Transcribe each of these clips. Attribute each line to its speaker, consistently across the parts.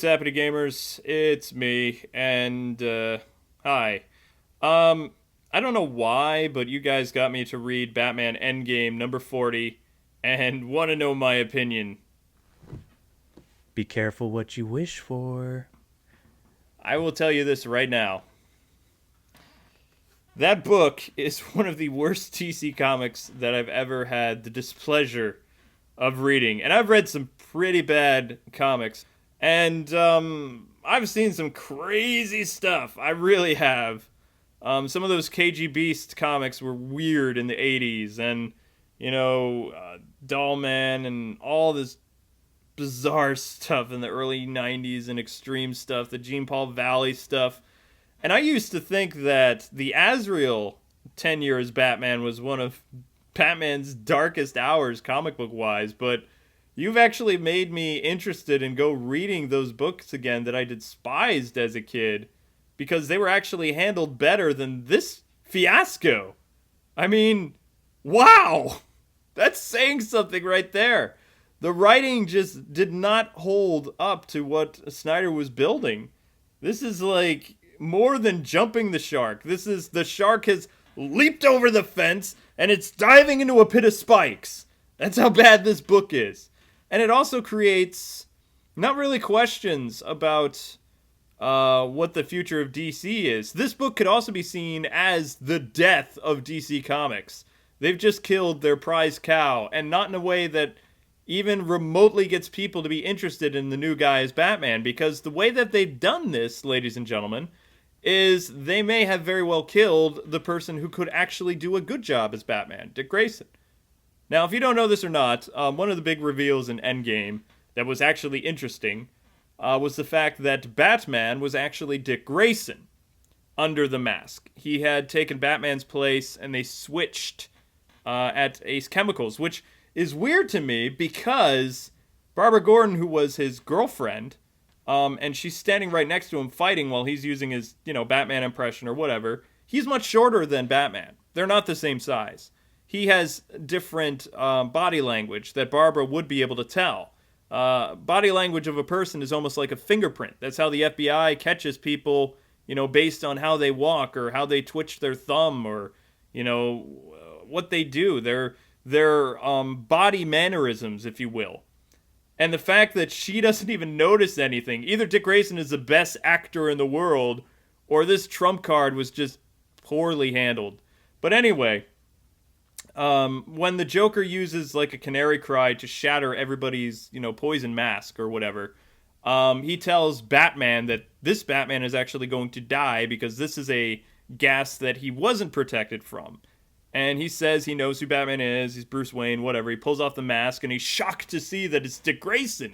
Speaker 1: what's happening, gamers? It's me, and, hi. I don't know why, but you guys got me to read Batman EndGame number 40, and want to know my opinion.
Speaker 2: Be careful what you wish for.
Speaker 1: I will tell you this right now. That book is one of the worst TC comics that I've ever had the displeasure of reading. And I've read some pretty bad comics. And I've seen some crazy stuff. I really have. Some of those KG Beast comics were weird in the 80s. And, Doll Man and all this bizarre stuff in the early 90s and extreme stuff. The Jean Paul Valley stuff. And I used to think that the Azrael tenure as Batman was one of Batman's darkest hours, comic book wise, but you've actually made me interested in go reading those books again that I despised as a kid, because they were actually handled better than this fiasco. I mean, wow! That's saying something right there. The writing just did not hold up to what Snyder was building. This is like more than jumping the shark. The shark has leaped over the fence and it's diving into a pit of spikes. That's how bad this book is. And it also creates not really questions about what the future of DC is. This book could also be seen as the death of DC Comics. They've just killed their prize cow, and not in a way that even remotely gets people to be interested in the new guy as Batman, because the way that they've done this, ladies and gentlemen, is they may have very well killed the person who could actually do a good job as Batman, Dick Grayson. Now, if you don't know this or not, one of the big reveals in EndGame that was actually interesting was the fact that Batman was actually Dick Grayson under the mask. He had taken Batman's place, and they switched at Ace Chemicals, which is weird to me because Barbara Gordon, who was his girlfriend, and she's standing right next to him fighting while he's using his, Batman impression or whatever. He's much shorter than Batman. They're not the same size. He has different body language that Barbara would be able to tell. Body language of a person is almost like a fingerprint. That's how the FBI catches people, based on how they walk or how they twitch their thumb or, what they do. Their body mannerisms, if you will. And the fact that she doesn't even notice anything, either Dick Grayson is the best actor in the world, or this trump card was just poorly handled. But anyway, when the Joker uses like a canary cry to shatter everybody's, poison mask or whatever, he tells Batman that this Batman is actually going to die because this is a gas that he wasn't protected from. And he says he knows who Batman is, he's Bruce Wayne, whatever. He pulls off the mask, and he's shocked to see that it's Dick Grayson.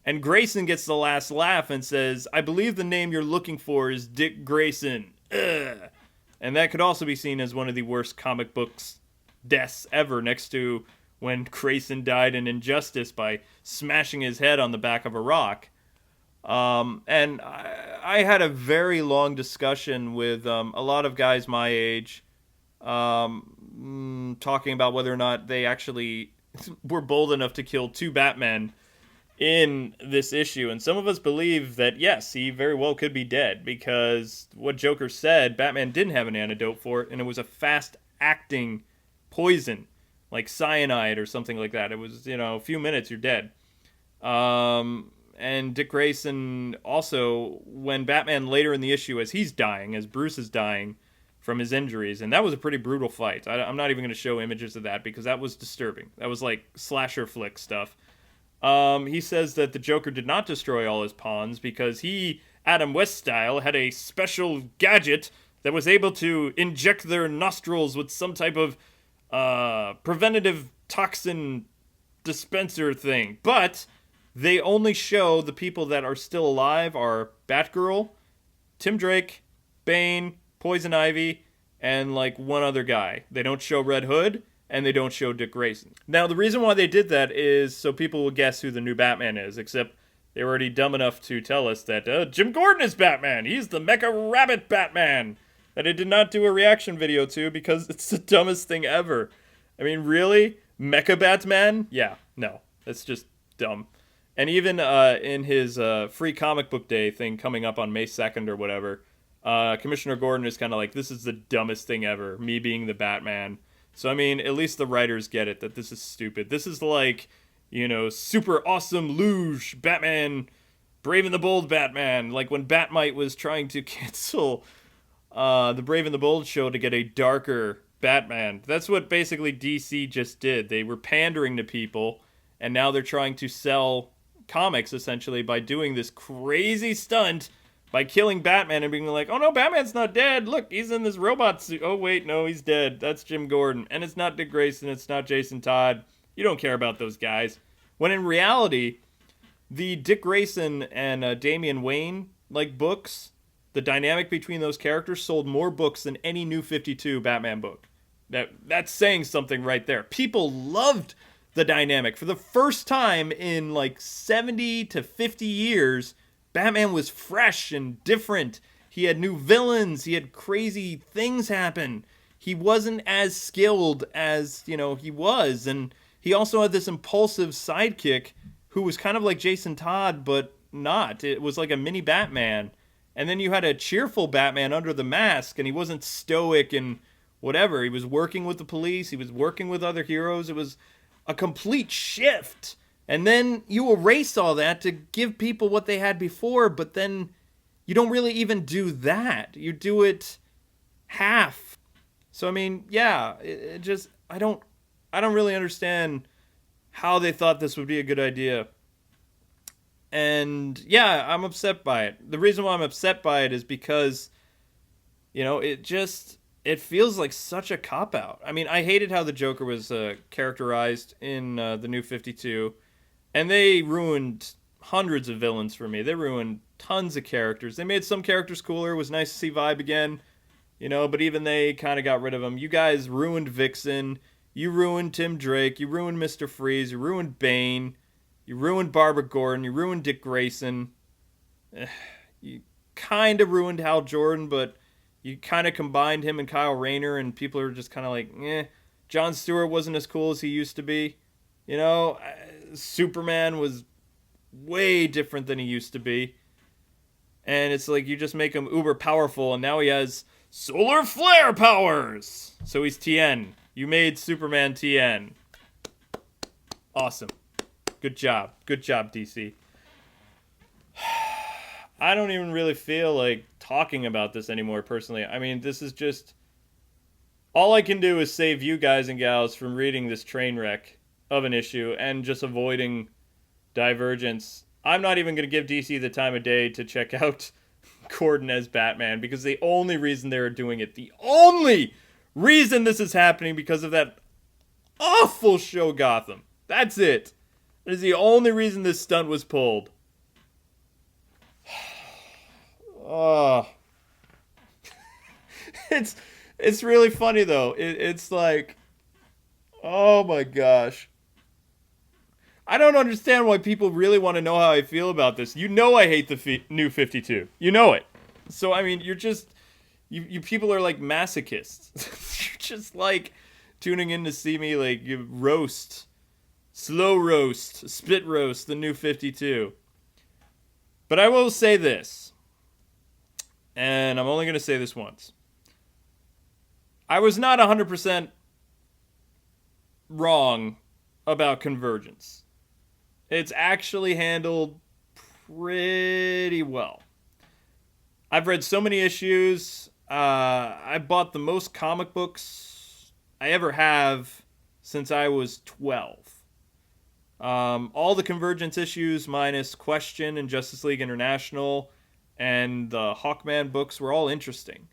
Speaker 1: And Grayson gets the last laugh and says, "I believe the name you're looking for is Dick Grayson. Ugh." And that could also be seen as one of the worst comic books deaths ever, next to when Grayson died in Injustice by smashing his head on the back of a rock. And I had a very long discussion with a lot of guys my age, talking about whether or not they actually were bold enough to kill two Batmen in this issue. And some of us believe that, yes, he very well could be dead, because what Joker said, Batman didn't have an antidote for it, and it was a fast-acting poison, like cyanide or something like that. It was, a few minutes, you're dead. And Dick Grayson also, when Batman later in the issue, as he's dying, as Bruce is dying from his injuries, and that was a pretty brutal fight. I'm not even going to show images of that because that was disturbing. That was like slasher flick stuff. He says that the Joker did not destroy all his pawns because he, Adam West style, had a special gadget that was able to inject their nostrils with some type of preventative toxin dispenser thing. But they only show the people that are still alive are Batgirl, Tim Drake, Bane, Poison Ivy, and like one other guy. They don't show Red Hood, and they don't show Dick Grayson. Now, the reason why they did that is so people will guess who the new Batman is, except they were already dumb enough to tell us that Jim Gordon is Batman. He's the Mecha Rabbit Batman. That I did not do a reaction video to because it's the dumbest thing ever. I mean, really? Mecha Batman? Yeah, no. That's just dumb. And even in his free comic book day thing coming up on May 2nd or whatever, Commissioner Gordon is kind of like, this is the dumbest thing ever, me being the Batman. So, I mean, at least the writers get it, that this is stupid. This is like, super awesome luge Batman, Brave and the Bold Batman. Like when Batmite was trying to cancel the Brave and the Bold show to get a darker Batman. That's what basically DC just did. They were pandering to people, and now they're trying to sell comics essentially by doing this crazy stunt by killing Batman and being like, oh no, Batman's not dead. Look, he's in this robot suit. Oh wait, no, he's dead. That's Jim Gordon. And it's not Dick Grayson. It's not Jason Todd. You don't care about those guys. When in reality, the Dick Grayson and Damian Wayne books, the dynamic between those characters sold more books than any New 52 Batman book. That's saying something right there. People loved the dynamic. For the first time in 70 to 50 years, Batman was fresh and different. He had new villains. He had crazy things happen. He wasn't as skilled as, he was. And he also had this impulsive sidekick who was kind of like Jason Todd, but not. It was like a mini Batman. And then you had a cheerful Batman under the mask, and he wasn't stoic and whatever. He was working with the police. He was working with other heroes. It was a complete shift. And then you erase all that to give people what they had before, but then you don't really even do that. You do it half. So I mean, yeah, it just I don't really understand how they thought this would be a good idea. And yeah, I'm upset by it. The reason why I'm upset by it is because it feels like such a cop-out. I mean, I hated how the Joker was characterized in the New 52. And they ruined hundreds of villains for me. They ruined tons of characters. They made some characters cooler. It was nice to see Vibe again. But even they kind of got rid of him. You guys ruined Vixen. You ruined Tim Drake. You ruined Mr. Freeze. You ruined Bane. You ruined Barbara Gordon. You ruined Dick Grayson. You kind of ruined Hal Jordan, but you kind of combined him and Kyle Rayner, and people are just kind of like, eh. Jon Stewart wasn't as cool as he used to be. Superman was way different than he used to be. And it's like you just make him uber powerful, and now he has solar flare powers. So he's TN. You made Superman TN. Awesome. Good job. Good job, DC. I don't even really feel like talking about this anymore, personally. I mean, this is just... all I can do is save you guys and gals from reading this train wreck of an issue and just avoiding Divergence. I'm not even going to give DC the time of day to check out Gordon as Batman, because the only reason they're doing it, the only reason this is happening, because of that awful show Gotham. That's it. That is the only reason this stunt was pulled. Oh. It's really funny though. It's like, oh my gosh. I don't understand why people really want to know how I feel about this. I hate the New 52. You know it. So I mean, you're just you people are like masochists. You're just like tuning in to see me like roast, slow roast, spit roast the New 52. But I will say this, and I'm only going to say this once. I was not 100% wrong about Convergence. It's actually handled pretty well. I've read so many issues. I bought the most comic books I ever have since I was 12. All the Convergence issues minus Question and Justice League International and the Hawkman books were all interesting.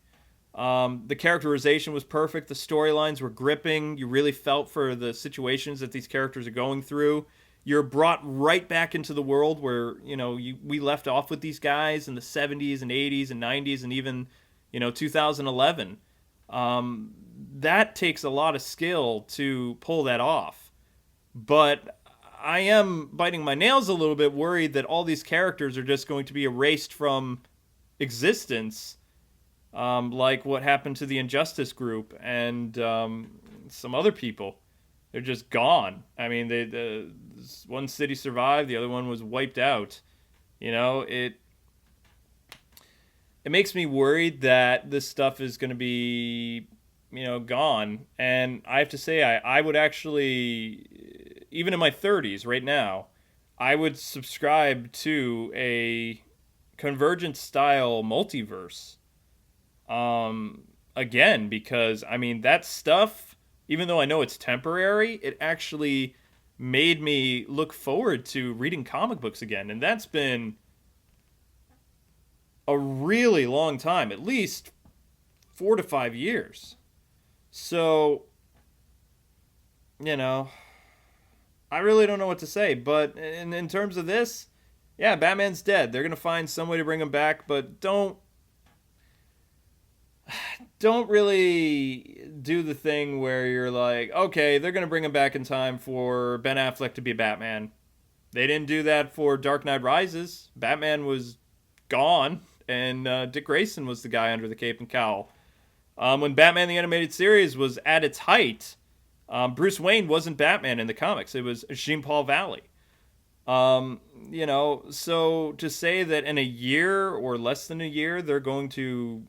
Speaker 1: The characterization was perfect. The storylines were gripping. You really felt for the situations that these characters are going through. You're brought right back into the world where, we left off with these guys in the 70s and 80s and 90s and even, 2011. That takes a lot of skill to pull that off. But I am biting my nails a little bit, worried that all these characters are just going to be erased from existence. Like what happened to the Injustice group and some other people. They're just gone. I mean, one city survived, the other one was wiped out. You know, it makes me worried that this stuff is going to be, gone. And I have to say, I would actually, even in my 30s right now, I would subscribe to a convergent style multiverse. Again, because, I mean, that stuff, even though I know it's temporary, it actually made me look forward to reading comic books again. And that's been a really long time, at least 4 to 5 years. So, I really don't know what to say. But in terms of this, yeah, Batman's dead. They're going to find some way to bring him back, but don't really do the thing where you're like, okay, they're going to bring him back in time for Ben Affleck to be Batman. They didn't do that for Dark Knight Rises. Batman was gone, and Dick Grayson was the guy under the cape and cowl. When Batman the Animated Series was at its height, Bruce Wayne wasn't Batman in the comics. It was Jean-Paul Valley. So to say that in a year or less than a year they're going to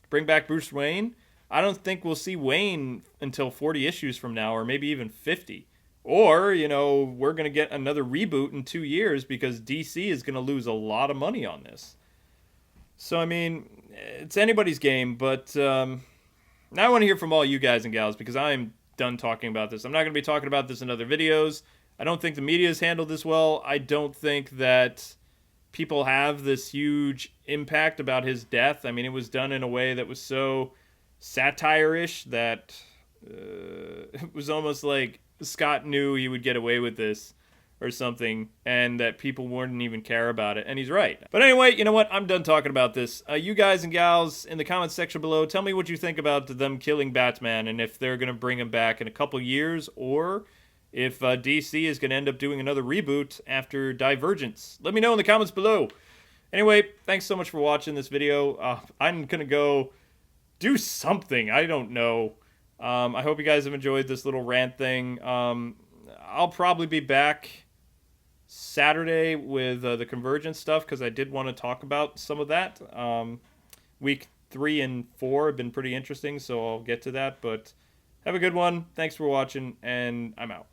Speaker 1: bring back Bruce Wayne, I don't think we'll see Wayne until 40 issues from now, or maybe even 50. Or, we're going to get another reboot in 2 years because DC is going to lose a lot of money on this. So, I mean, it's anybody's game, but now I want to hear from all you guys and gals because I'm done talking about this. I'm not going to be talking about this in other videos. I don't think the media has handled this well. I don't think that people have this huge impact about his death. I mean, it was done in a way that was so satire-ish that it was almost like Scott knew he would get away with this or something, and that people wouldn't even care about it, and he's right. But anyway, you know what? I'm done talking about this. You guys and gals in the comments section below, tell me what you think about them killing Batman, and if they're going to bring him back in a couple years, or if DC is going to end up doing another reboot after Divergence. Let me know in the comments below. Anyway, thanks so much for watching this video. I'm going to go do something. I don't know. I hope you guys have enjoyed this little rant thing. I'll probably be back Saturday with the Convergence stuff because I did want to talk about some of that. Week 3 and 4 have been pretty interesting, so I'll get to that. But have a good one. Thanks for watching, and I'm out.